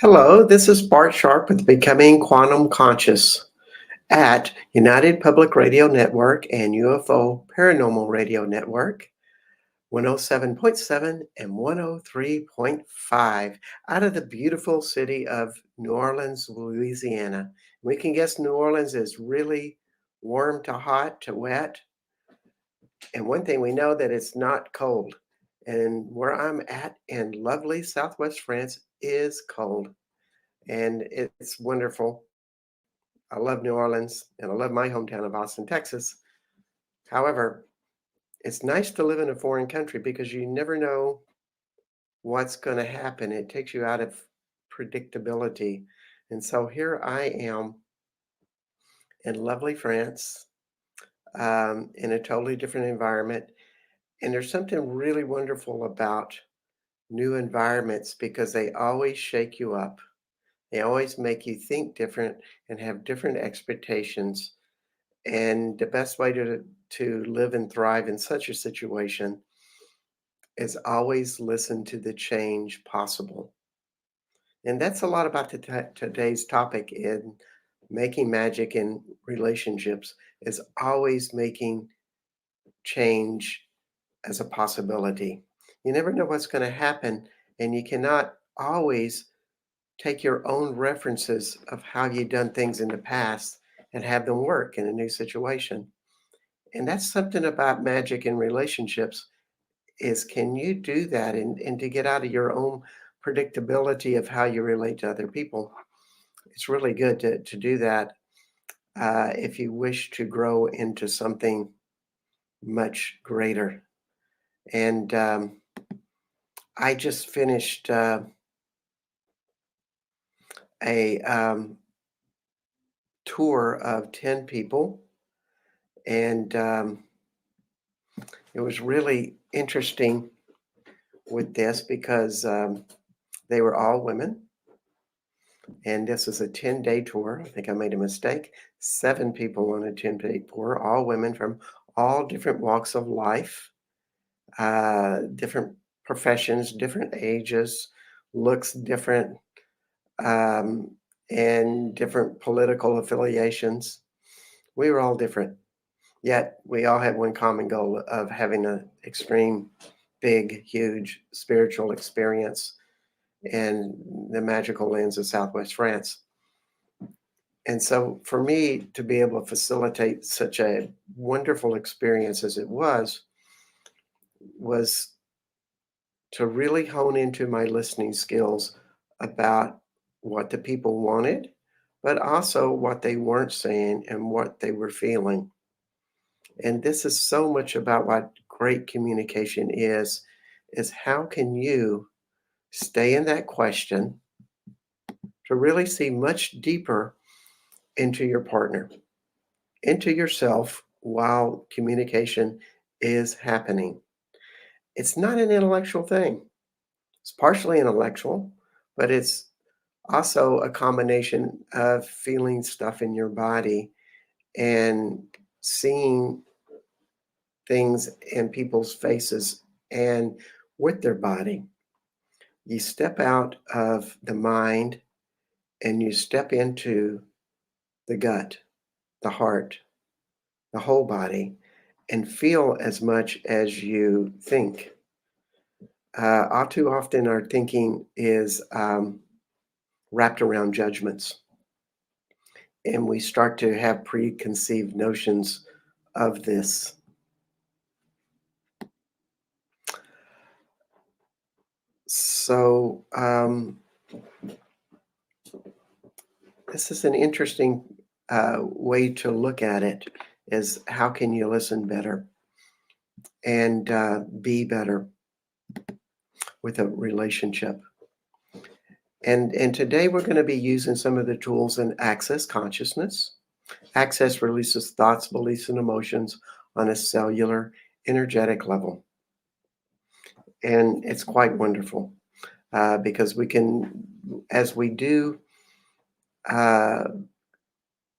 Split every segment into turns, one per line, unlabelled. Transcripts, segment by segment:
Hello, this is Bart Sharp with Becoming Quantum Conscious at United Public Radio Network and UFO Paranormal Radio Network, 107.7 and 103.5 out of the beautiful city of New Orleans, Louisiana. We can guess New Orleans is really warm to hot to wet. And one thing we know that it's not cold. And where I'm at in lovely Southwest France is cold. And it's wonderful. I love New Orleans and I love my hometown of Austin, Texas. However, it's nice to live in a foreign country because you never know what's going to happen. It takes you out of predictability. And so here I am in lovely France, in a totally different environment. And there's something really wonderful about new environments because they always shake you up. They always make you think different and have different expectations. And the best way to live and thrive in such a situation is always listen to the change possible. And that's a lot about today's topic in making magic in relationships is always making change as a possibility. You never know what's going to happen, and you cannot always take your own references of how you've done things in the past and have them work in a new situation. And that's something about magic in relationships is can you do that and to get out of your own predictability of how you relate to other people? It's really good to do that if you wish to grow into something much greater. And I just finished a tour of 10 people, and it was really interesting with this because they were all women. And this was a 10-day tour. I think I made a mistake. 7 people on a 10-day tour, all women from all different walks of life, different professions, different ages, looks different, um, and different political affiliations. We were all different, yet we all had one common goal of having an extreme, big, huge spiritual experience in the magical lands of Southwest France. And so for me to be able to facilitate such a wonderful experience as it was to really hone into my listening skills about what the people wanted, but also what they weren't saying and what they were feeling. And this is so much about what great communication is how can you stay in that question to really see much deeper into your partner, into yourself while communication is happening. It's not an intellectual thing. It's partially intellectual, but it's also a combination of feeling stuff in your body and seeing things in people's faces and with their body. You step out of the mind and you step into the gut, the heart, the whole body, and feel as much as you think. All too often, our thinking is wrapped around judgments, and we start to have preconceived notions of this. So, this is an interesting way to look at it is how can you listen better and be better with a relationship. And today we're going to be using some of the tools in Access Consciousness. Access releases thoughts, beliefs, and emotions on a cellular, energetic level. And it's quite wonderful because we can, as we do uh,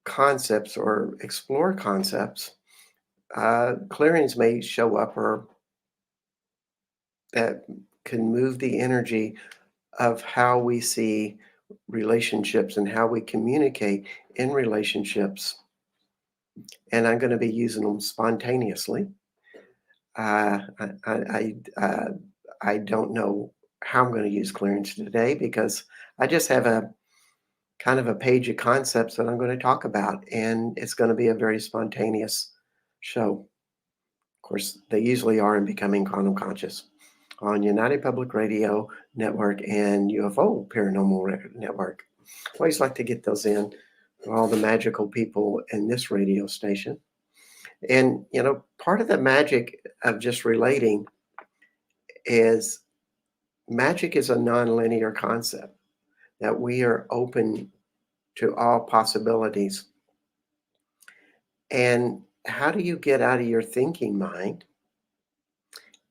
concepts or explore concepts, clearings may show up or that can move the energy of how we see relationships and how we communicate in relationships. And I'm going to be using them spontaneously. I don't know how I'm going to use clearance today because I just have a kind of a page of concepts that I'm going to talk about, and it's going to be a very spontaneous show. Of course, they usually are in Becoming Quantum Conscious on United Public Radio Network and UFO Paranormal Network. I always like to get those in for all the magical people in this radio station. And, part of the magic of just relating is magic is a nonlinear concept that we are open to all possibilities. And how do you get out of your thinking mind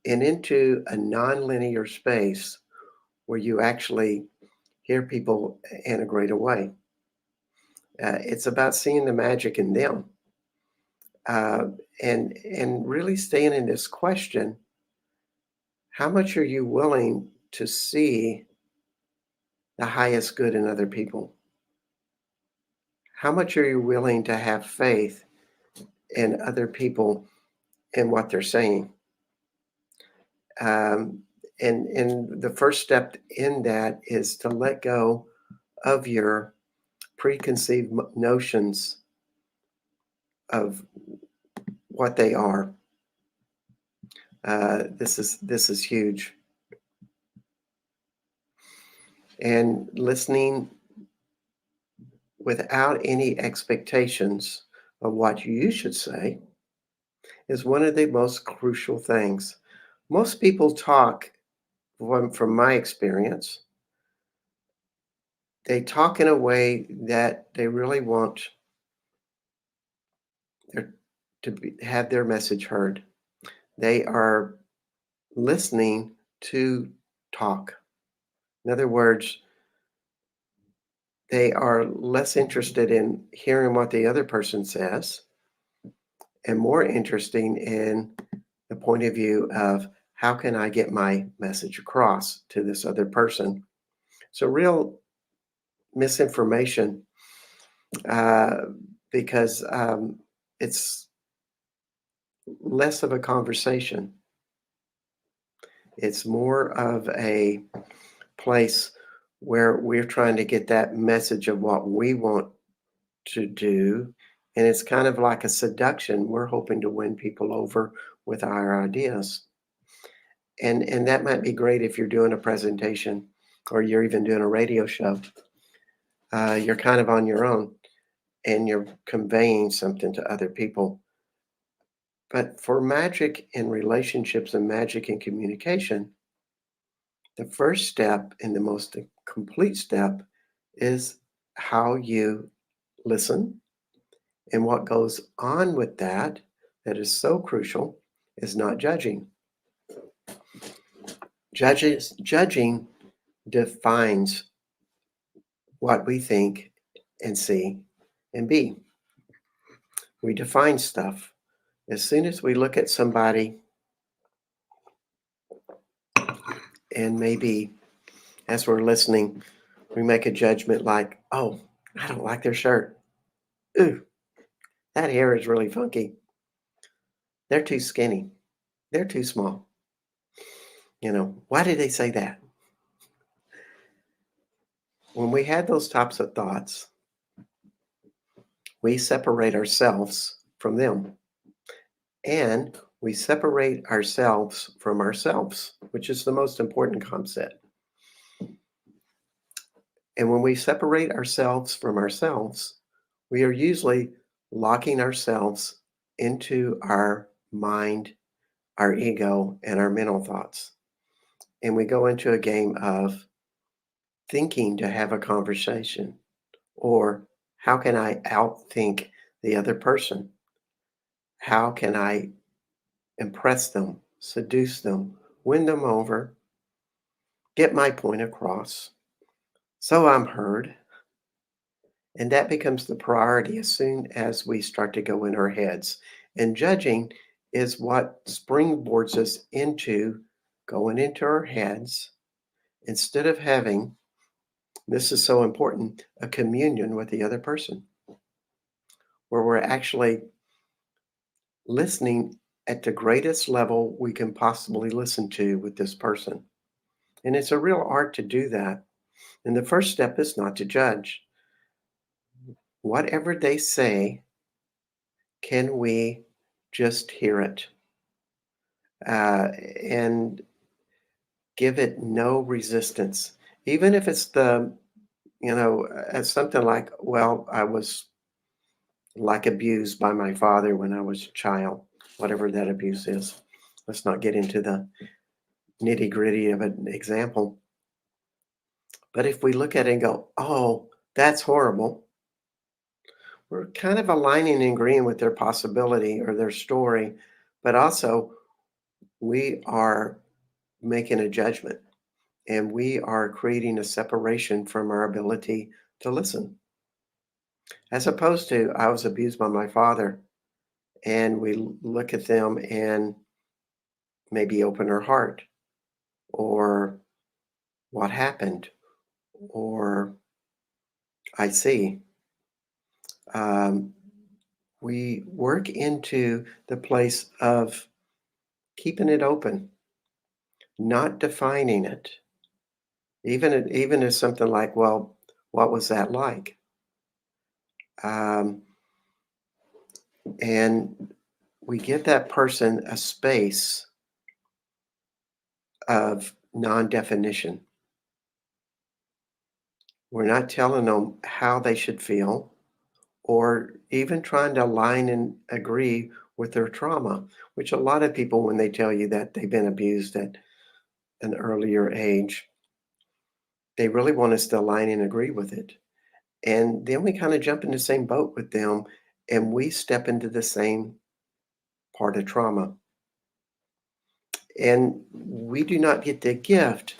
and into a nonlinear space where you actually hear people in a greater way? It's about seeing the magic in them, uh, and really staying in this question: how much are you willing to see the highest good in other people? How much are you willing to have faith in other people and what they're saying? Um, and the first step in that is to let go of your preconceived notions of what they are. This is huge. And listening without any expectations of what you should say is one of the most crucial things. Most people talk, from my experience, they talk in a way that they really want their, have their message heard. They are listening to talk. In other words, they are less interested in hearing what the other person says and more interesting in the point of view of how can I get my message across to this other person. So real misinformation, uh, because it's less of a conversation. It's more of a place where we're trying to get that message of what we want to do. And it's kind of like a seduction. We're hoping to win people over with our ideas. And that might be great if you're doing a presentation or you're even doing a radio show. You're kind of on your own and you're conveying something to other people. But for magic in relationships and magic in communication, the first step and the most complete step is how you listen. And what goes on with that, that is so crucial, is not judging. Judging defines what we think and see and be. We define stuff. As soon as we look at somebody and maybe as we're listening, we make a judgment like, oh, I don't like their shirt. Ooh, that hair is really funky. They're too skinny. They're too small. Why did they say that? When we had those types of thoughts, we separate ourselves from them and we separate ourselves from ourselves, which is the most important concept. And when we separate ourselves from ourselves, we are usually locking ourselves into our mind, our ego, and our mental thoughts. And we go into a game of thinking to have a conversation, or how can I outthink the other person? How can I impress them, seduce them, win them over, get my point across so I'm heard? And that becomes the priority as soon as we start to go in our heads. And judging is what springboards us into going into our heads instead of having This is so important, a communion with the other person, where we're actually listening at the greatest level we can possibly listen to with this person. And it's a real art to do that. And the first step is not to judge. Whatever they say, can we just hear it and give it no resistance? Even if it's something like, well, I was like abused by my father when I was a child, whatever that abuse is. Let's not get into the nitty gritty of an example. But if we look at it and go, oh, that's horrible, we're kind of aligning and agreeing with their possibility or their story, but also we are making a judgment and we are creating a separation from our ability to listen. As opposed to, I was abused by my father, and we look at them and maybe open our heart, or what happened, or I see. Um, we work into the place of keeping it open, not defining it. Even as something like, well, what was that like? Um, and we give that person a space of non-definition. We're not telling them how they should feel or even trying to align and agree with their trauma, which a lot of people, when they tell you that they've been abused at an earlier age, they really want us to align and agree with it. And then we kind of jump in the same boat with them and we step into the same part of trauma. And we do not get the gift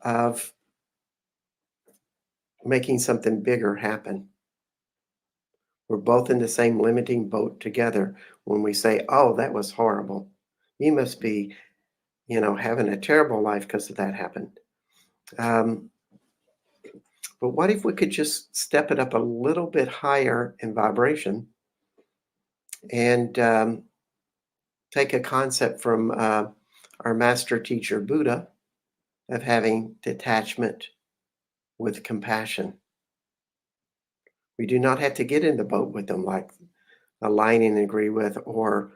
of making something bigger happen. We're both in the same limiting boat together when we say, oh, that was horrible. You must be, having a terrible life because of that happened. Um, but what if we could just step it up a little bit higher in vibration and take a concept from our master teacher, Buddha, of having detachment with compassion? We do not have to get in the boat with them, like align and agree with, or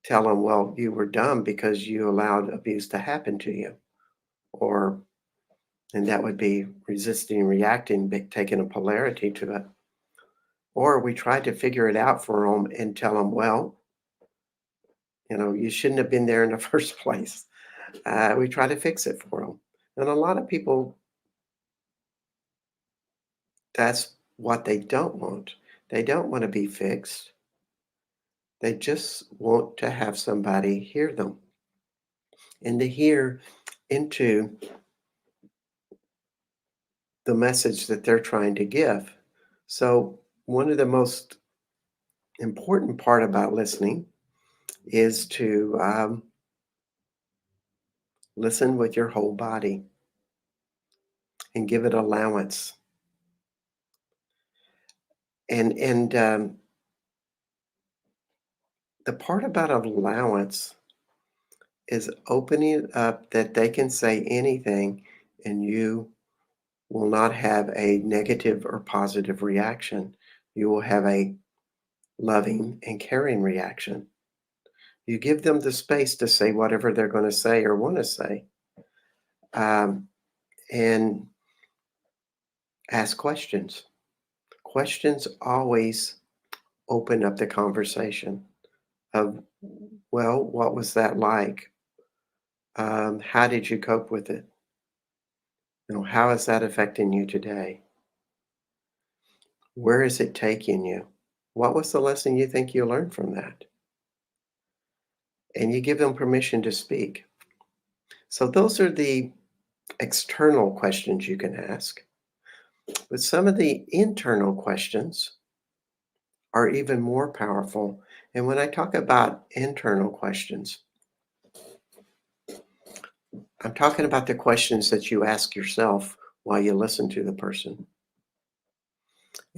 tell them, well, you were dumb because you allowed abuse to happen to you. Or, and that would be resisting, reacting, taking a polarity to it. Or we try to figure it out for them and tell them, well, you shouldn't have been there in the first place. We try to fix it for them. And a lot of people, that's what they don't want. They don't want to be fixed. They just want to have somebody hear them and to hear into the message that they're trying to give. So, one of the most important part about listening is to listen with your whole body and give it allowance. And the part about allowance is opening it up that they can say anything, and you will not have a negative or positive reaction. You will have a loving and caring reaction. You give them the space to say whatever they're going to say or want to say, um, and ask questions. Questions always open up the conversation of, well, what was that like? How did you cope with it? How is that affecting you today? Where is it taking you? What was the lesson you think you learned from that? And you give them permission to speak. So those are the external questions you can ask. But some of the internal questions are even more powerful. And when I talk about internal questions, I'm talking about the questions that you ask yourself while you listen to the person.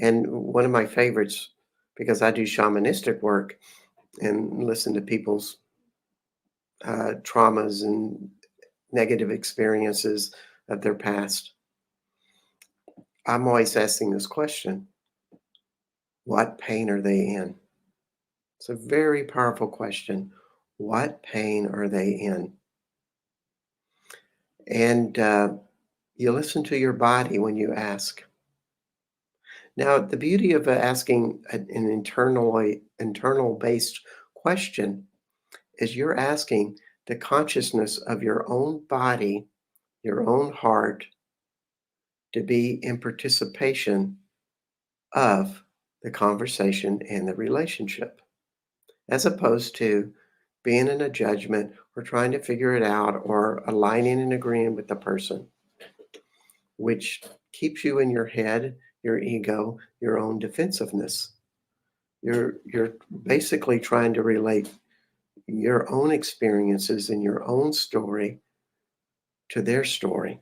And one of my favorites, because I do shamanistic work and listen to people's traumas and negative experiences of their past, I'm always asking this question: what pain are they in? It's a very powerful question. What pain are they in? And you listen to your body when you ask. Now, the beauty of asking an internal based question is you're asking the consciousness of your own body, your own heart, to be in participation of the conversation and the relationship, as opposed to being in a judgment or trying to figure it out or aligning and agreeing with the person, which keeps you in your head, your ego, your own defensiveness. You're basically trying to relate your own experiences and your own story to their story.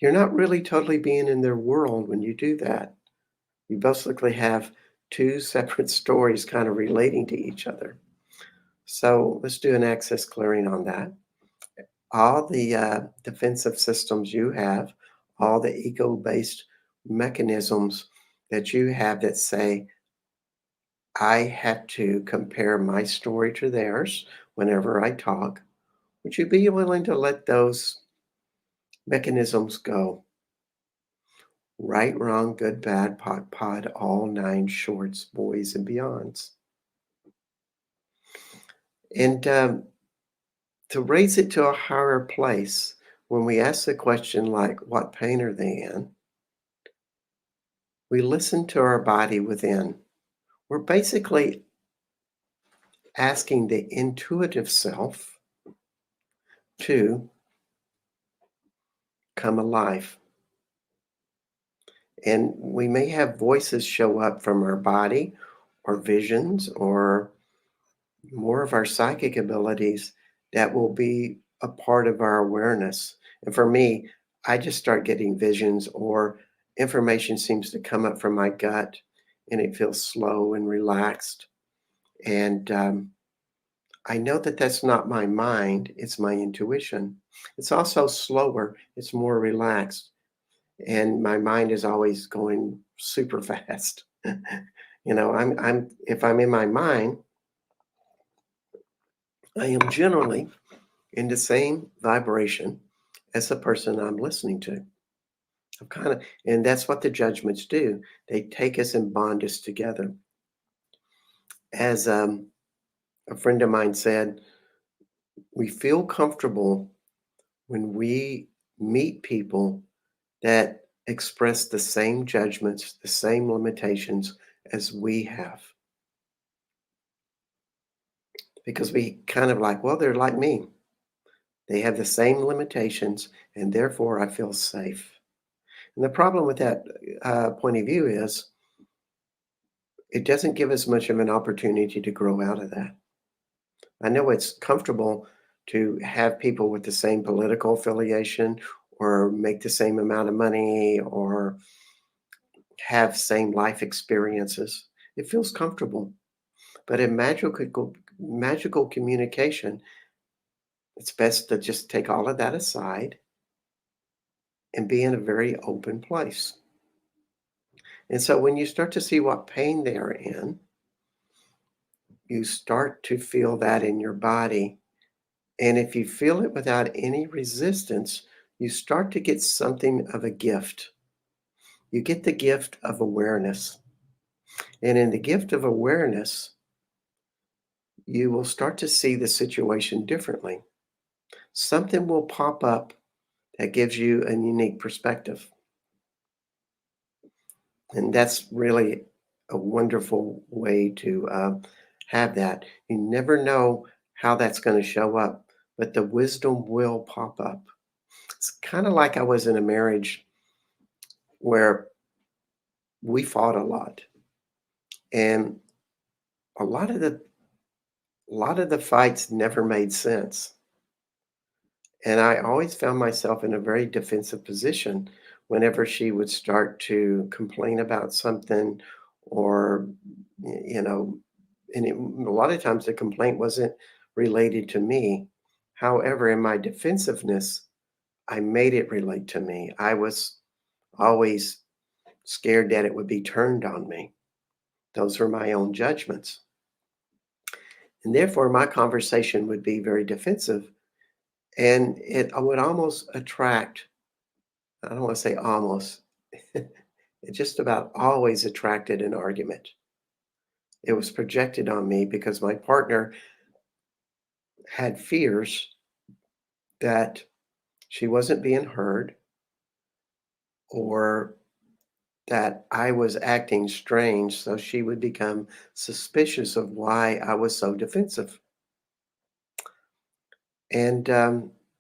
You're not really totally being in their world when you do that. You basically have two separate stories kind of relating to each other. So let's do an access clearing on that. All the defensive systems you have, all the ego based mechanisms that you have that say, I have to compare my story to theirs whenever I talk. Would you be willing to let those mechanisms go? Right, wrong, good, bad, pod, all nine shorts, boys and beyonds. And to raise it to a higher place, when we ask the question like, what pain are they in? We listen to our body within. We're basically asking the intuitive self to come alive. And we may have voices show up from our body or visions or more of our psychic abilities that will be a part of our awareness. And for me, I just start getting visions or information seems to come up from my gut and it feels slow and relaxed. And I know that that's not my mind, it's my intuition. It's also slower, it's more relaxed. And my mind is always going super fast. I'm if I'm in my mind, I am generally in the same vibration as the person I'm listening to. I'm kind of, and that's what the judgments do. They take us and bond us together. As a friend of mine said, we feel comfortable when we meet people that express the same judgments, the same limitations as we have. Because we kind of like, well, they're like me. They have the same limitations, and therefore I feel safe. And the problem with that point of view is it doesn't give us much of an opportunity to grow out of that. I know it's comfortable to have people with the same political affiliation or make the same amount of money or have same life experiences. It feels comfortable. But in magical communication, it's best to just take all of that aside and be in a very open place. And so when you start to see what pain they're in, you start to feel that in your body. And if you feel it without any resistance, you start to get something of a gift. You get the gift of awareness. And in the gift of awareness, you will start to see the situation differently. Something will pop up that gives you a unique perspective. And that's really a wonderful way to have that. You never know how that's going to show up, but the wisdom will pop up. It's kind of like I was in a marriage where we fought a lot, and a lot of the a lot of the fights never made sense. And I always found myself in a very defensive position whenever she would start to complain about something or, you know, and a lot of times the complaint wasn't related to me. However, in my defensiveness, I made it relate to me. I was always scared that it would be turned on me. Those were my own judgments. And therefore, my conversation would be very defensive. And it would almost attract, I don't want to say almost, it just about always attracted an argument. It was projected on me because my partner had fears that she wasn't being heard or that I was acting strange. So she would become suspicious of why I was so defensive. And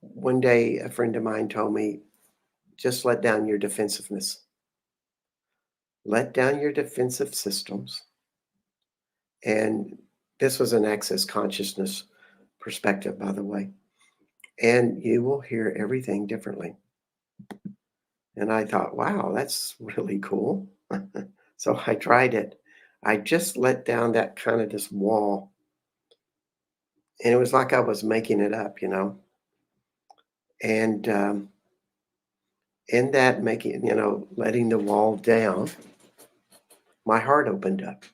one day, a friend of mine told me, just let down your defensiveness, let down your defensive systems. And this was an access consciousness perspective, by the way. And you will hear everything differently. And I thought, wow, that's really cool. So I tried it. I just let down that kind of this wall. And it was like I was making it up, you know. And in that making, letting the wall down, my heart opened up.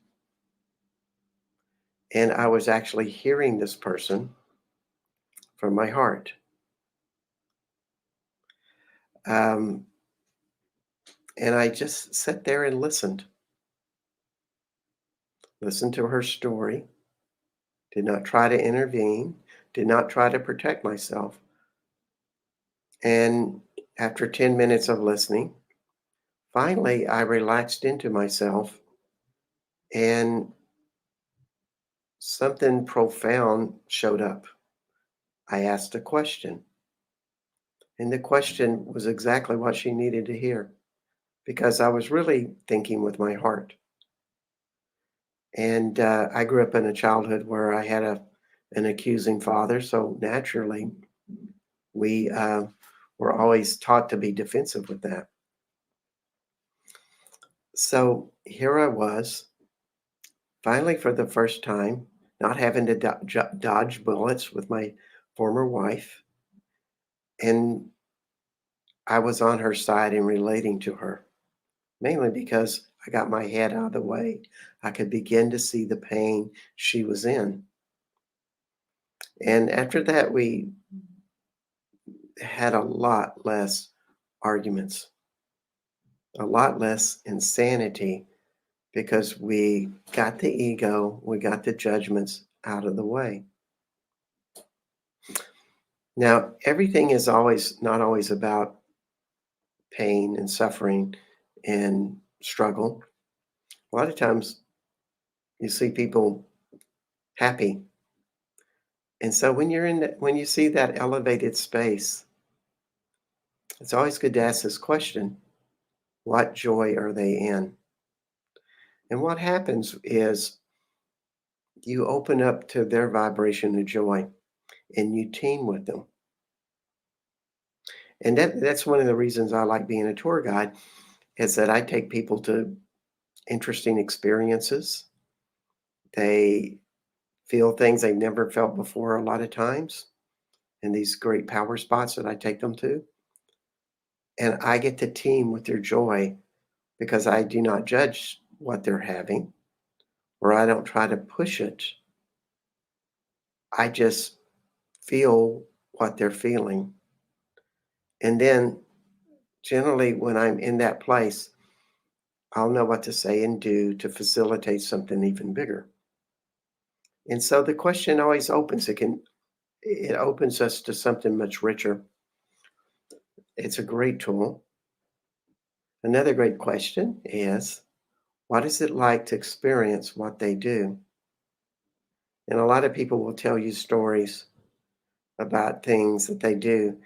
And I was actually hearing this person from my heart. Um, and I just sat there and listened to her story, did not try to intervene, did not try to protect myself. And after 10 minutes of listening, finally I relaxed into myself and something profound showed up. I asked a question, and the question was exactly what she needed to hear because I was really thinking with my heart. And I grew up in a childhood where I had an accusing father, so naturally we were always taught to be defensive with that. So here I was, finally for the first time, not having to dodge bullets with my former wife, and I was on her side and relating to her, mainly because I got my head out of the way. I could begin to see the pain she was in. And after that, we had a lot less arguments, a lot less insanity because we got the ego, we got the judgments out of the way. Now, everything is always not always about pain and suffering and struggle. A lot of times you see people happy. And so when you're in that, when you see that elevated space, it's always good to ask this question, what joy are they in? And what happens is you open up to their vibration of joy and you team with them. And that's one of the reasons I like being a tour guide is that I take people to interesting experiences. They feel things they've never felt before a lot of times in these great power spots that I take them to. And I get to team with their joy because I do not judge what they're having or I don't try to push it. I just feel what they're feeling. And then generally, when I'm in that place, I'll know what to say and do to facilitate something even bigger. And so the question always opens. It opens us to something much richer. It's a great tool. Another great question is, what is it like to experience what they do? And a lot of people will tell you stories about things that they do.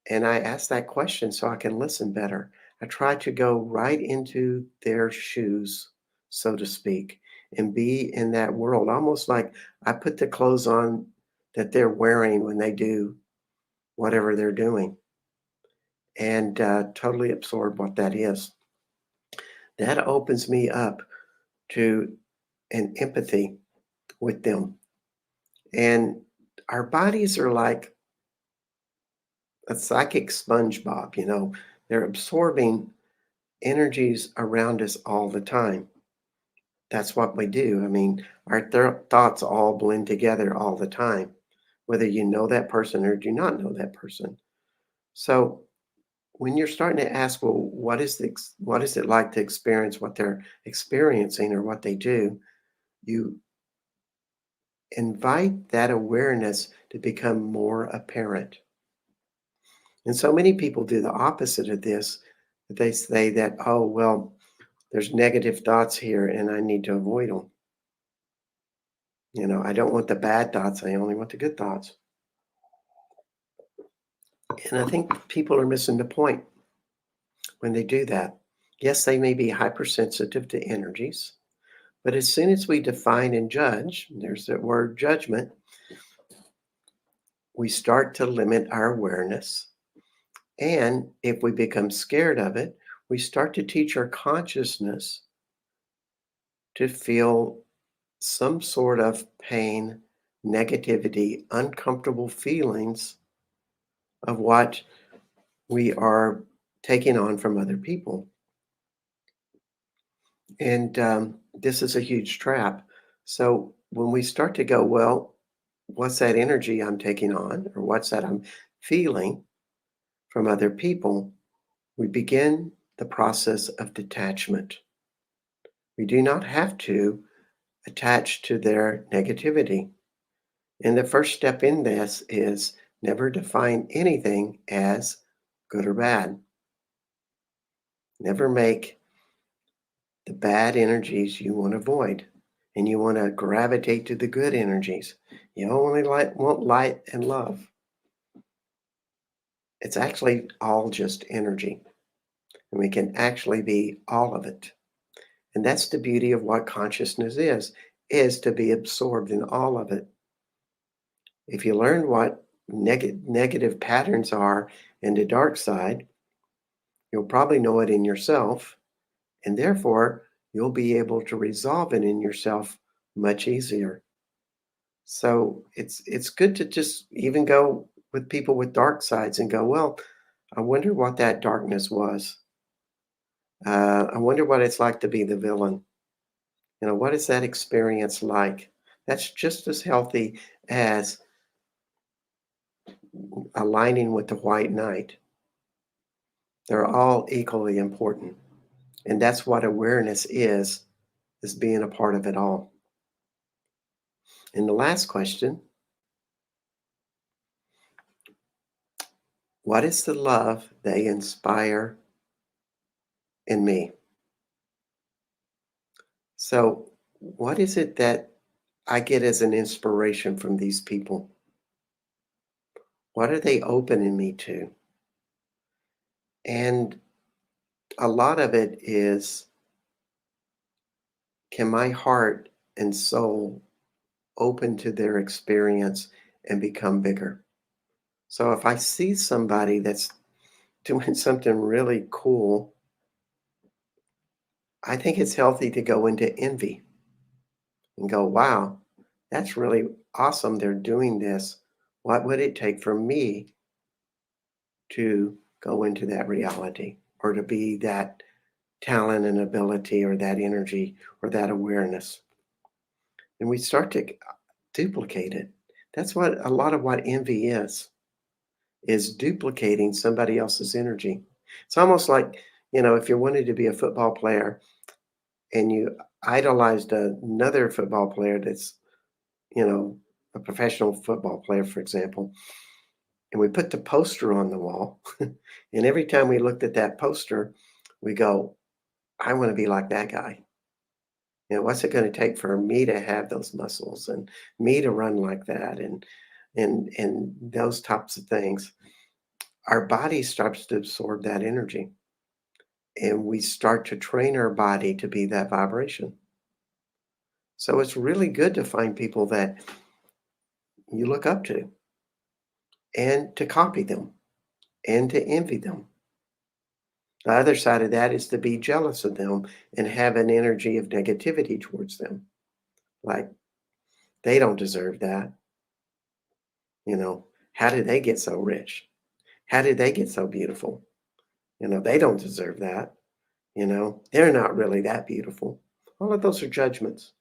And I ask that question so I can listen better. I try to go right into their shoes, so to speak, and be in that world, almost like I put the clothes on that they're wearing when they do whatever they're doing and totally absorb what that is. That opens me up to an empathy with them. And our bodies are like a psychic SpongeBob, they're absorbing energies around us all the time. That's what we do. I mean, our thoughts all blend together all the time, whether you know that person or do not know that person. So when you're starting to ask, well, what is it like to experience what they're experiencing or what they do? You invite that awareness to become more apparent. And so many people do the opposite of this. They say that, oh, well, there's negative thoughts here and I need to avoid them. I don't want the bad thoughts. I only want the good thoughts. And I think people are missing the point when they do that. Yes, they may be hypersensitive to energies, but as soon as we define and judge, there's that word judgment, we start to limit our awareness. And if we become scared of it, we start to teach our consciousness to feel some sort of pain, negativity, uncomfortable feelings of what we are taking on from other people. And this is a huge trap. So when we start to go, well, what's that energy I'm taking on, or what's that I'm feeling from other people, we begin the process of detachment. We do not have to attach to their negativity. And the first step in this is never define anything as good or bad. Never make the bad energies you want to avoid, and you want to gravitate to the good energies. You only want light and love. It's actually all just energy, and we can actually be all of it. And that's the beauty of what consciousness is to be absorbed in all of it. If you learn what negative patterns are in the dark side, you'll probably know it in yourself, and therefore you'll be able to resolve it in yourself much easier. So it's good to just even go with people with dark sides and go, well, I wonder what that darkness was. I wonder what it's like to be the villain. What is that experience like? That's just as healthy as aligning with the white knight. They're all equally important. And that's what awareness is being a part of it all. And the last question, what is the love they inspire in me? So, what is it that I get as an inspiration from these people? What are they opening me to? And a lot of it is, can my heart and soul open to their experience and become bigger? So if I see somebody that's doing something really cool, I think it's healthy to go into envy and go, wow, that's really awesome. They're doing this. What would it take for me to go into that reality or to be that talent and ability or that energy or that awareness? And we start to duplicate it. That's what a lot of what envy is duplicating somebody else's energy. It's almost like, if you wanted to be a football player and you idolized another football player that's, you know, a professional football player, for example, and we put the poster on the wall, and every time we looked at that poster, we go, I want to be like that guy. What's it going to take for me to have those muscles and me to run like that and those types of things. Our body starts to absorb that energy, and we start to train our body to be that vibration. So it's really good to find people that you look up to and to copy them and to envy them. The other side of that is to be jealous of them and have an energy of negativity towards them. Like, they don't deserve that. You know, how did they get so rich? How did they get so beautiful? They don't deserve that. They're not really that beautiful. All of those are judgments.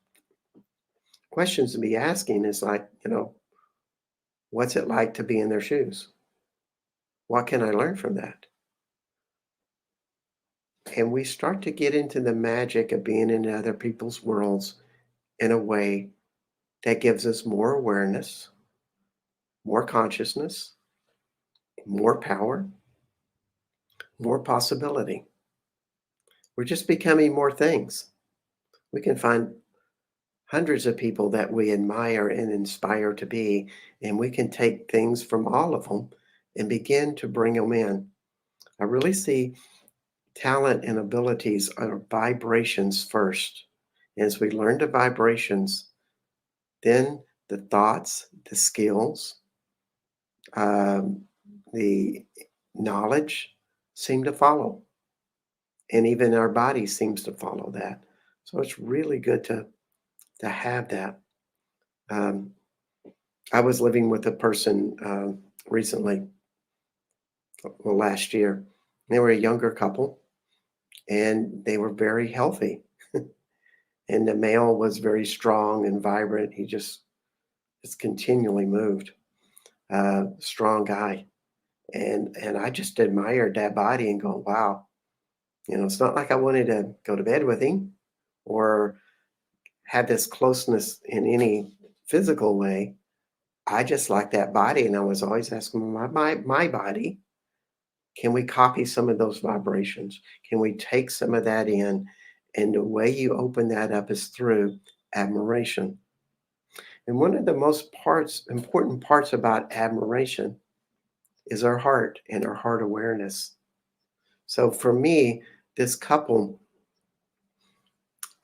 Questions to be asking is like, what's it like to be in their shoes? What can I learn from that? And we start to get into the magic of being in other people's worlds in a way that gives us more awareness, more consciousness, more power, more possibility. We're just becoming more things. We can find hundreds of people that we admire and inspire to be, and we can take things from all of them and begin to bring them in. I really see talent and abilities are vibrations first. As we learn the vibrations, then the thoughts, the skills, um, the knowledge seem to follow. And even our body seems to follow that. So it's really good to have that. Um, I was living with a person recently, well, last year. They were a younger couple, and they were very healthy. And the male was very strong and vibrant. He just continually moved. Strong guy, and I just admired that body and go, wow. It's not like I wanted to go to bed with him or have this closeness in any physical way. I just like that body, and I was always asking my body, can we copy some of those vibrations? Can we take some of that in? And the way you open that up is through admiration. And one of the important parts about admiration is our heart and our heart awareness. So for me, this couple,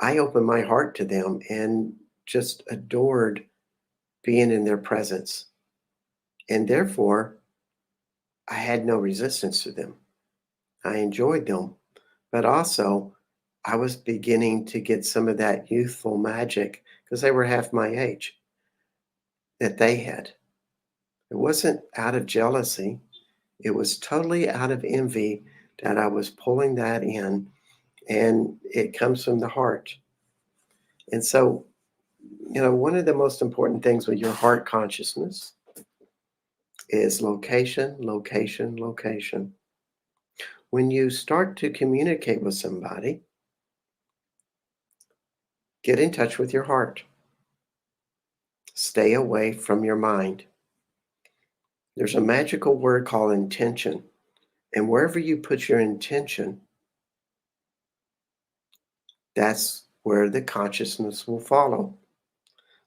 I opened my heart to them and just adored being in their presence. And therefore, I had no resistance to them. I enjoyed them, but also I was beginning to get some of that youthful magic because they were half my age that they had. It wasn't out of jealousy, it was totally out of envy that I was pulling that in, and it comes from the heart. And so, one of the most important things with your heart consciousness is location, location, location. When you start to communicate with somebody, get in touch with your heart. Stay away from your mind. There's a magical word called intention. And wherever you put your intention, that's where the consciousness will follow.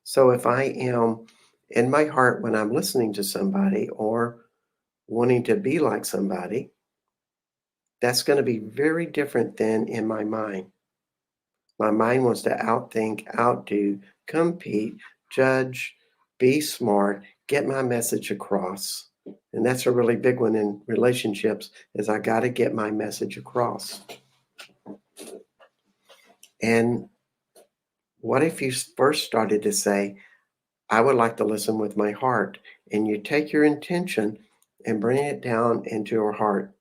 So if I am in my heart when I'm listening to somebody or wanting to be like somebody, that's going to be very different than in my mind. My mind wants to outthink, outdo, compete, judge, be smart, get my message across. And that's a really big one in relationships is I got to get my message across. And what if you first started to say, I would like to listen with my heart, and you take your intention and bring it down into your heart.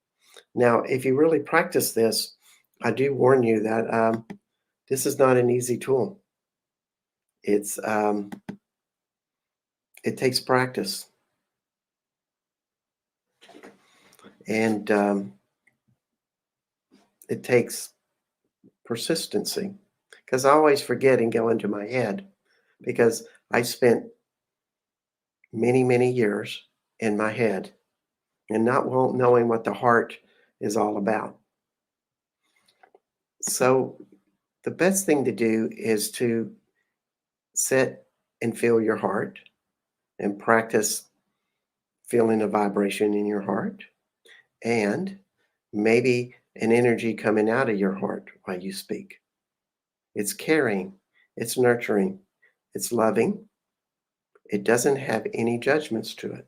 Now, if you really practice this, I do warn you that this is not an easy tool. It's it takes practice, and it takes persistency. Because I always forget and go into my head because I spent many, many years in my head and not knowing what the heart is all about. So the best thing to do is to sit and feel your heart and practice feeling a vibration in your heart and maybe an energy coming out of your heart while you speak. It's caring, it's nurturing, it's loving. It doesn't have any judgments to it.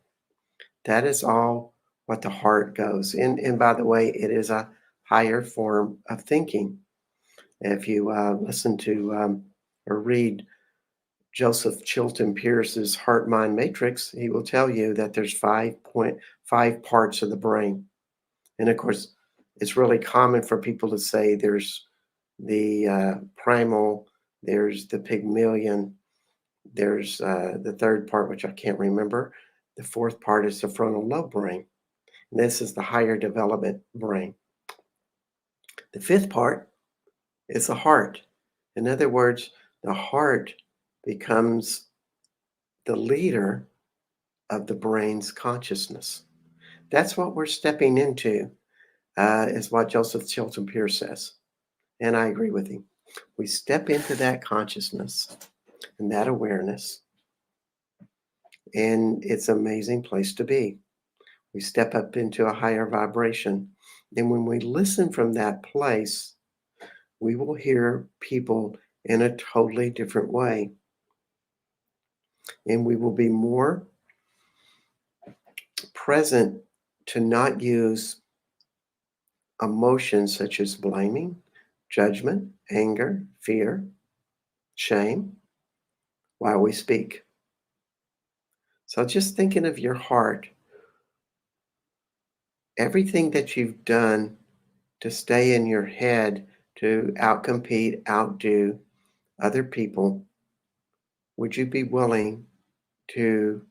That is all what the heart goes. And by the way, it is a higher form of thinking. If you listen to or read Joseph Chilton Pierce's Heart Mind Matrix, he will tell you that there's 5.5 parts of the brain. And of course, it's really common for people to say there's the primal, there's the pygmalion, there's the third part, which I can't remember. The fourth part is the frontal lobe brain. And this is the higher development brain. The fifth part is the heart. In other words, the heart becomes the leader of the brain's consciousness. That's what we're stepping into, is what Joseph Chilton Pierce says. And I agree with him. We step into that consciousness and that awareness, and it's an amazing place to be. We step up into a higher vibration. And when we listen from that place, we will hear people in a totally different way. And we will be more present to not use emotions such as blaming, judgment, anger, fear, shame while we speak. So just thinking of your heart, everything that you've done to stay in your head to outcompete, outdo other people, would you be willing to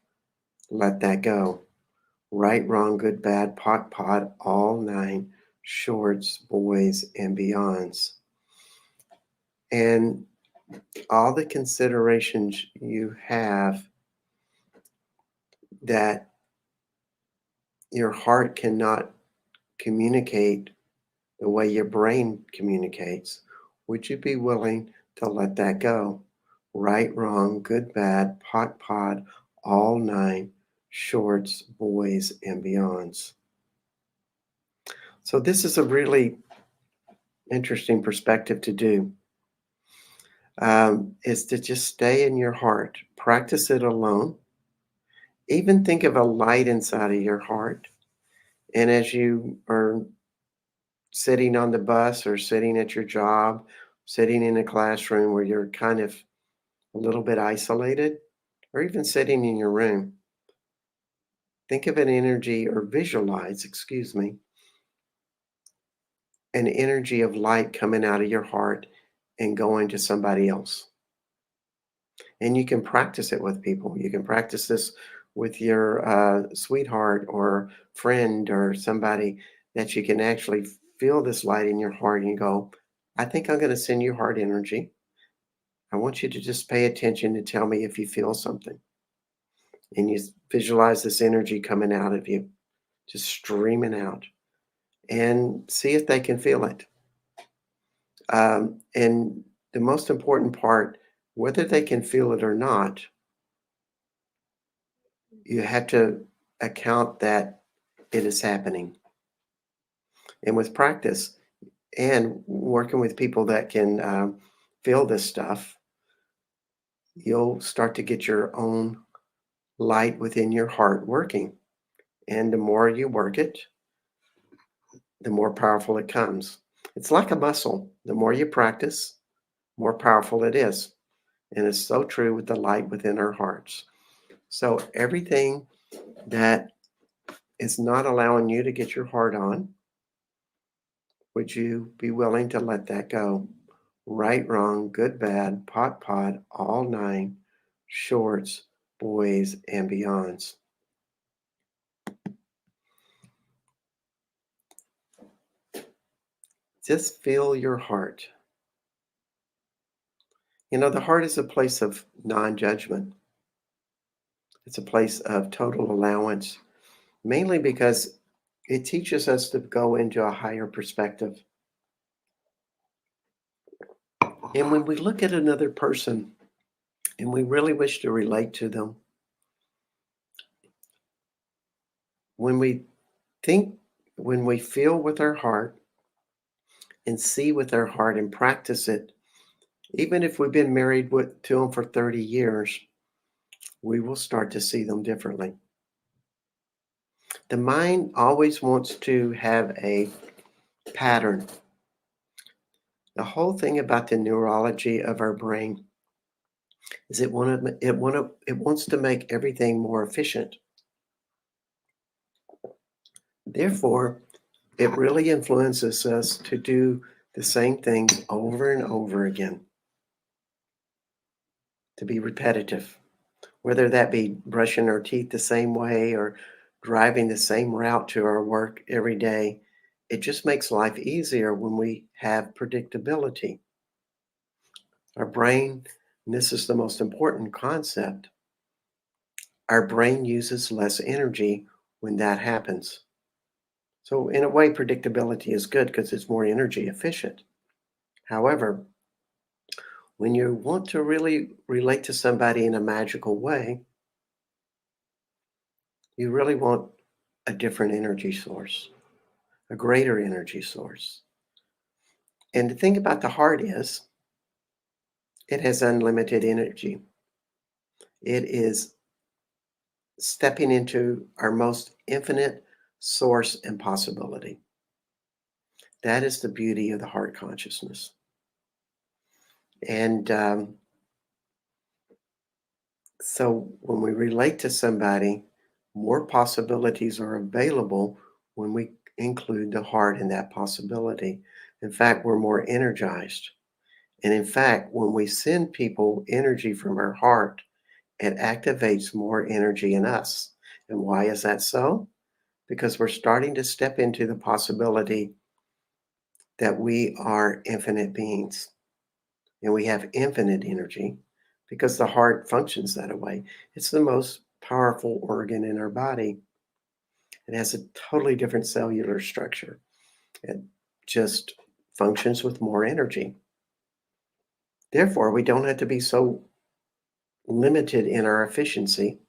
let that go? Right, wrong, good, bad, pot, all nine shorts, boys, and beyonds. And all the considerations you have that your heart cannot communicate the way your brain communicates, would you be willing to let that go? Right, wrong, good, bad, pot, all nine shorts, boys, and beyonds. So this is a really interesting perspective to do, is to just stay in your heart, practice it alone. Even think of a light inside of your heart. And as you are sitting on the bus or sitting at your job, sitting in a classroom where you're kind of a little bit isolated, or even sitting in your room, think of an energy or visualize, excuse me, an energy of light coming out of your heart and going to somebody else. And you can practice it with people. You can practice this with your sweetheart or friend or somebody that you can actually feel this light in your heart and you go, I think I'm going to send you heart energy. I want you to just pay attention to tell me if you feel something. And you visualize this energy coming out of you, just streaming out, and see if they can feel it. And the most important part, whether they can feel it or not, you have to account that it is happening. And with practice and working with people that can feel this stuff, you'll start to get your own light within your heart working. And the more you work it, the more powerful it comes. It's like a muscle. The more you practice, more powerful it is. And it's so true with the light within our hearts. So everything that is not allowing you to get your heart on, would you be willing to let that go? Right, wrong, good, bad, pot, all nine, shorts, boys, and beyonds. Just feel your heart. You know, the heart is a place of non judgment, it's a place of total allowance, mainly because it teaches us to go into a higher perspective. And when we look at another person and we really wish to relate to them, when we think, when we feel with our heart and see with our heart and practice it, even if we've been married to them for 30 years, we will start to see them differently. The mind always wants to have a pattern. The whole thing about the neurology of our brain is it wants to make everything more efficient. Therefore, it really influences us to do the same things over and over again, to be repetitive, whether that be brushing our teeth the same way or driving the same route to our work every day. It just makes life easier when we have predictability. Our brain, and this is the most important concept, our brain uses less energy when that happens. So, in a way, predictability is good because it's more energy efficient. However, when you want to really relate to somebody in a magical way, you really want a different energy source, a greater energy source. And the thing about the heart is, it has unlimited energy. It is stepping into our most infinite source and possibility. That is the beauty of the heart consciousness. And so when we relate to somebody, more possibilities are available when we include the heart in that possibility. In fact, we're more energized. And in fact, when we send people energy from our heart, it activates more energy in us. And why is that so? Because we're starting to step into the possibility that we are infinite beings and we have infinite energy because the heart functions that way. It's the most powerful organ in our body. It has a totally different cellular structure. It just functions with more energy. Therefore, we don't have to be so limited in our efficiency.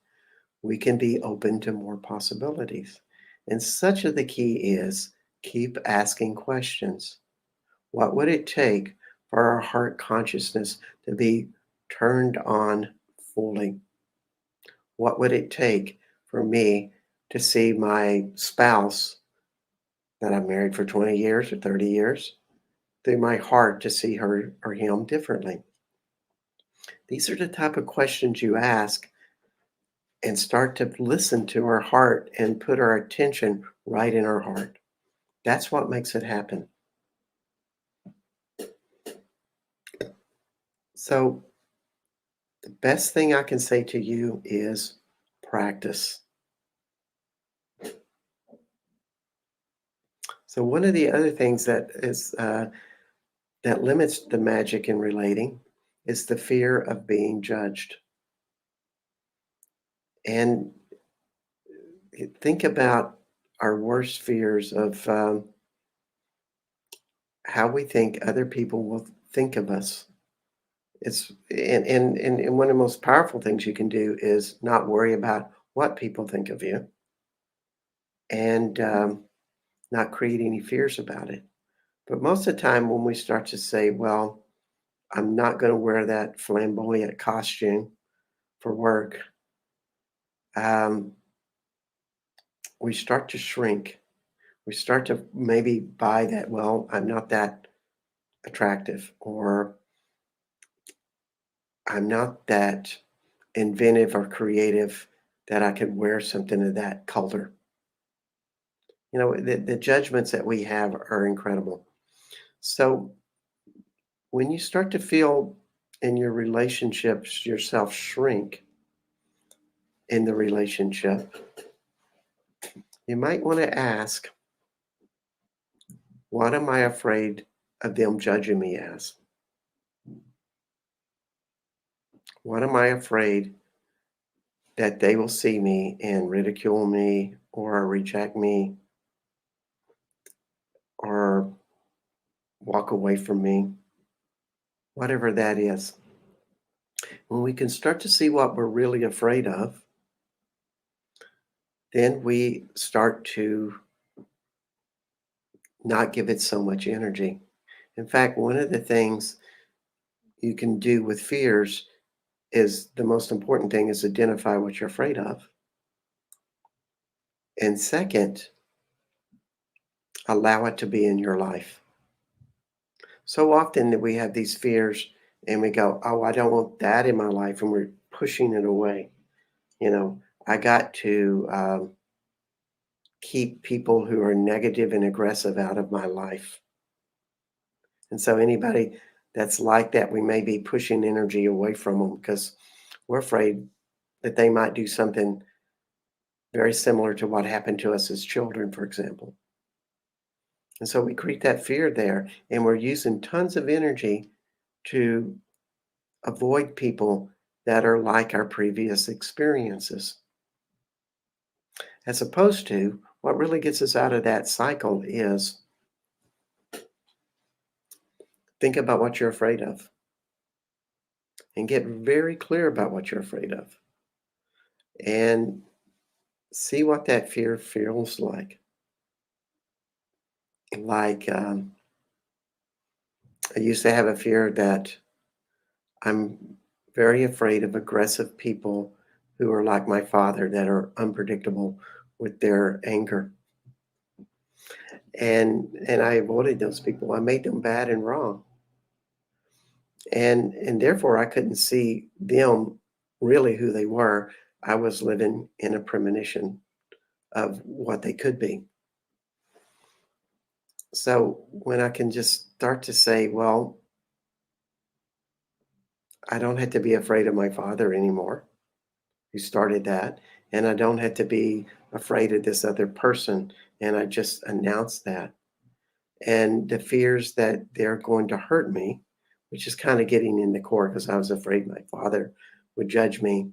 We can be open to more possibilities. And such of the key is keep asking questions. What would it take for our heart consciousness to be turned on fully? What would it take for me to see my spouse that I've married for 20 years or 30 years through my heart to see her or him differently? These are the type of questions you ask and start to listen to our heart and put our attention right in our heart. That's what makes it happen. So, the best thing I can say to you is practice. So, one of the other things that limits the magic in relating is the fear of being judged. And think about our worst fears of how we think other people will think of us. It's and one of the most powerful things you can do is not worry about what people think of you and not create any fears about it. But most of the time, when we start to say, well, I'm not going to wear that flamboyant costume for work, um, we start to shrink. We start to maybe buy that, well, I'm not that attractive, or I'm not that inventive or creative that I could wear something of that color. You know, the judgments that we have are incredible. So when you start to feel in your relationships yourself shrink in the relationship, you might want to ask, what am I afraid of them judging me as? What am I afraid that they will see me and ridicule me or reject me or walk away from me? Whatever that is. When we can start to see what we're really afraid of, then we start to not give it so much energy. In fact, one of the things you can do with fears is the most important thing is identify what you're afraid of. And second, allow it to be in your life. So often that we have these fears and we go, "Oh, I don't want that in my life," and we're pushing it away. You know, I got to keep people who are negative and aggressive out of my life. And so anybody that's like that, we may be pushing energy away from them because we're afraid that they might do something very similar to what happened to us as children, for example. And so we create that fear there, and we're using tons of energy to avoid people that are like our previous experiences. As opposed to what really gets us out of that cycle is think about what you're afraid of and get very clear about what you're afraid of and see what that fear feels like. Like, I used to have a fear that I'm very afraid of aggressive people who are like my father that are unpredictable with their anger. And I avoided those people. I made them bad and wrong. And therefore I couldn't see them really who they were. I was living in a premonition of what they could be. So when I can just start to say, well, I don't have to be afraid of my father anymore, who started that, and I don't have to be afraid of this other person. And I just announce that. And the fears that they're going to hurt me, which is kind of getting in the core because I was afraid my father would judge me,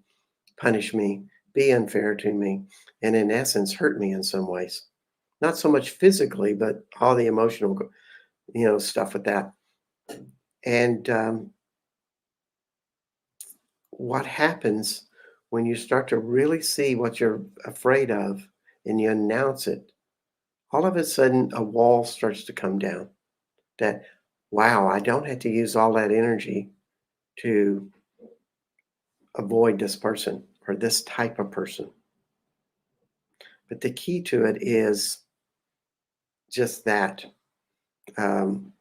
punish me, be unfair to me, and in essence, hurt me in some ways. Not so much physically, but all the emotional, stuff with that. And what happens when you start to really see what you're afraid of and you announce it, all of a sudden a wall starts to come down that, wow, I don't have to use all that energy to avoid this person or this type of person. But the key to it is just that, um,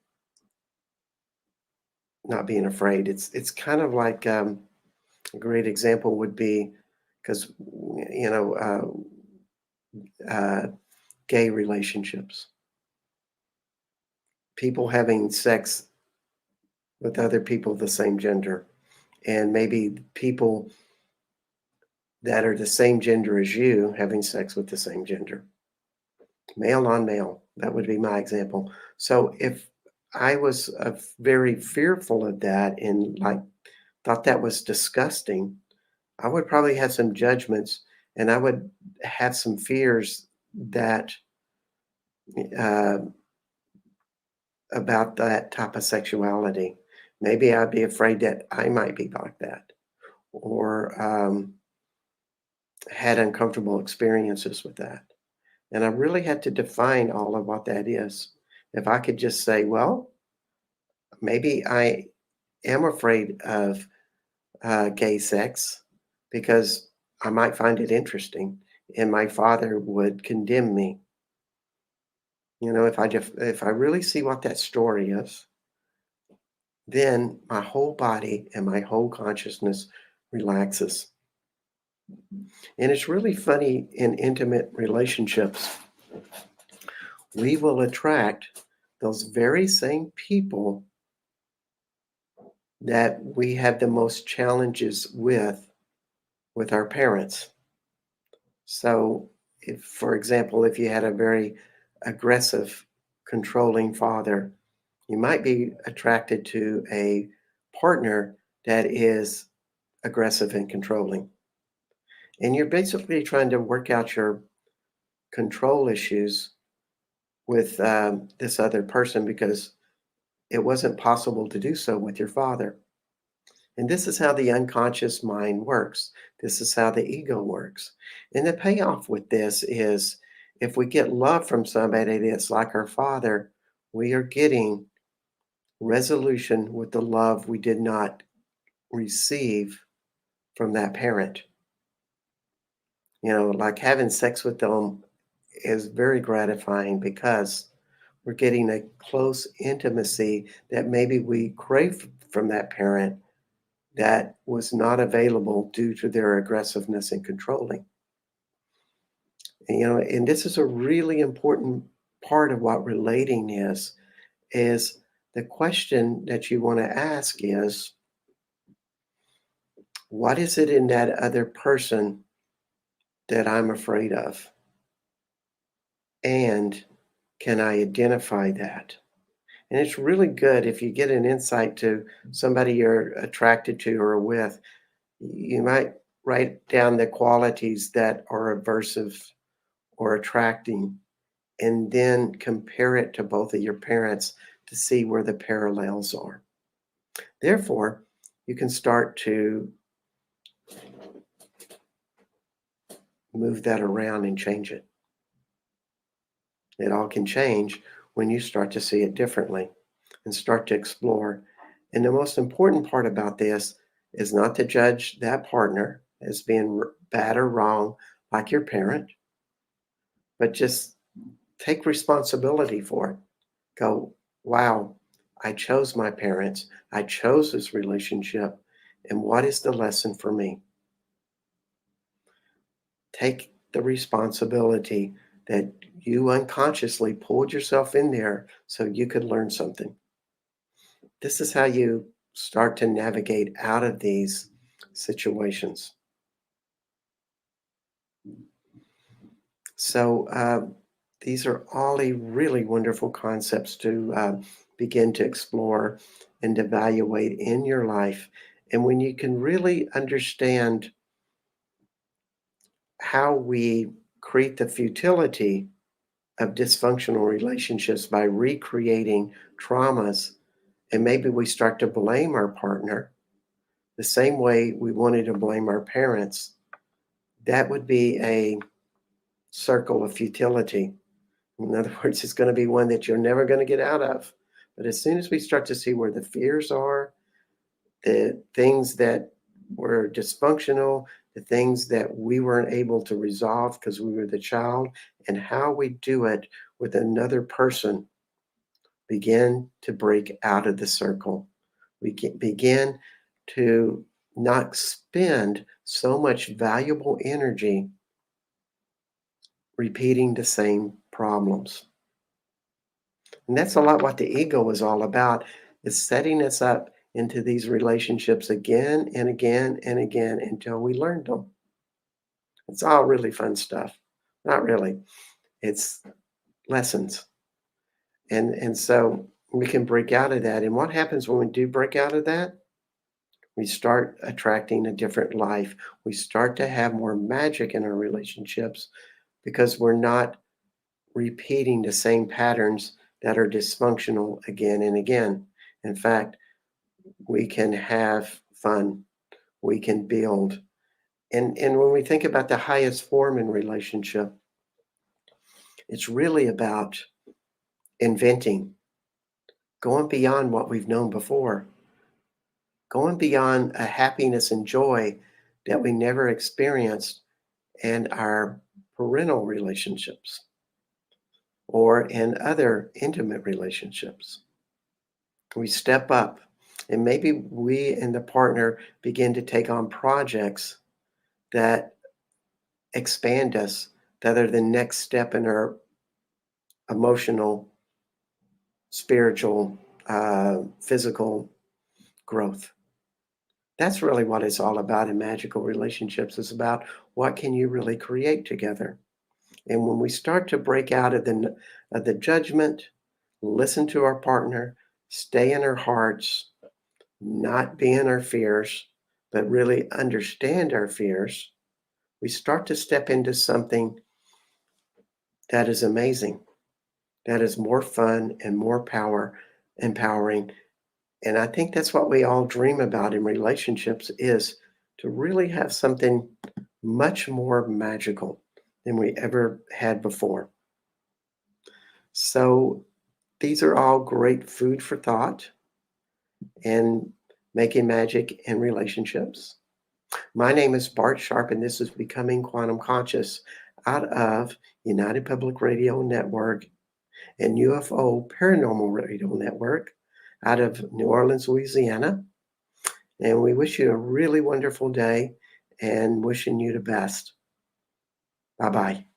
not being afraid. It's kind of like a great example would be because uh, gay relationships, people having sex with other people of the same gender, and maybe people that are the same gender as you having sex with the same gender, male on male. That would be my example. So if I was very fearful of that and like thought that was disgusting, I would probably have some judgments and I would have some fears that uh, about that type of sexuality. Maybe I'd be afraid that I might be like that or had uncomfortable experiences with that. And I really had to define all of what that is. If I could just say, well, maybe I am afraid of gay sex because I might find it interesting and my father would condemn me. If I really see what that story is, then my whole body and my whole consciousness relaxes. And it's really funny in intimate relationships, we will attract those very same people that we have the most challenges with our parents. So, if, for example, if you had a very aggressive, controlling father, you might be attracted to a partner that is aggressive and controlling. And you're basically trying to work out your control issues with this other person because it wasn't possible to do so with your father. And this is how the unconscious mind works. This is how the ego works. And the payoff with this is if we get love from somebody that's like our father, we are getting resolution with the love we did not receive from that parent. Like having sex with them is very gratifying because we're getting a close intimacy that maybe we crave from that parent that was not available due to their aggressiveness and controlling. And this is a really important part of what relating is the question that you want to ask is, what is it in that other person that I'm afraid of? And can I identify that? And it's really good if you get an insight to somebody you're attracted to or with. You might write down the qualities that are aversive or attracting, and then compare it to both of your parents to see where the parallels are. Therefore, you can start to move that around and change it. It all can change when you start to see it differently and start to explore. And the most important part about this is not to judge that partner as being bad or wrong, like your parent, but just take responsibility for it. Go, wow, I chose my parents. I chose this relationship. And what is the lesson for me? Take the responsibility that you unconsciously pulled yourself in there so you could learn something. This is how you start to navigate out of these situations. So, these are all a really wonderful concepts to begin to explore and evaluate in your life. And when you can really understand how we create the futility of dysfunctional relationships by recreating traumas, and maybe we start to blame our partner the same way we wanted to blame our parents, that would be a circle of futility. In other words, it's going to be one that you're never going to get out of. But as soon as we start to see where the fears are, the things that were dysfunctional, the things that we weren't able to resolve because we were the child, and how we do it with another person, begin to break out of the circle. We begin to not spend so much valuable energy repeating the same problems. And that's a lot what the ego is all about, is setting us up into these relationships again and again and again until we learn them. It's all really fun stuff. Not really. It's lessons. And so we can break out of that. And what happens when we do break out of that? We start attracting a different life. We start to have more magic in our relationships because we're not repeating the same patterns that are dysfunctional again and again. In fact, we can have fun, we can build. And when we think about the highest form in relationship, it's really about inventing, going beyond what we've known before, going beyond a happiness and joy that we never experienced in our parental relationships or in other intimate relationships. We step up, and maybe we and the partner begin to take on projects that expand us, that are the next step in our emotional, spiritual, physical growth. That's really what it's all about in magical relationships. It's about what can you really create together. And when we start to break out of the judgment, listen to our partner, stay in our hearts, not be in our fears, but really understand our fears, we start to step into something that is amazing, that is more fun and more empowering. And I think that's what we all dream about in relationships is to really have something much more magical than we ever had before. So these are all great food for thought and making magic in relationships. My name is Bart Sharp, and this is Becoming Quantum Conscious. out of United Public Radio Network and UFO Paranormal Radio Network out of New Orleans, Louisiana. And we wish you a really wonderful day and wishing you the best. Bye bye.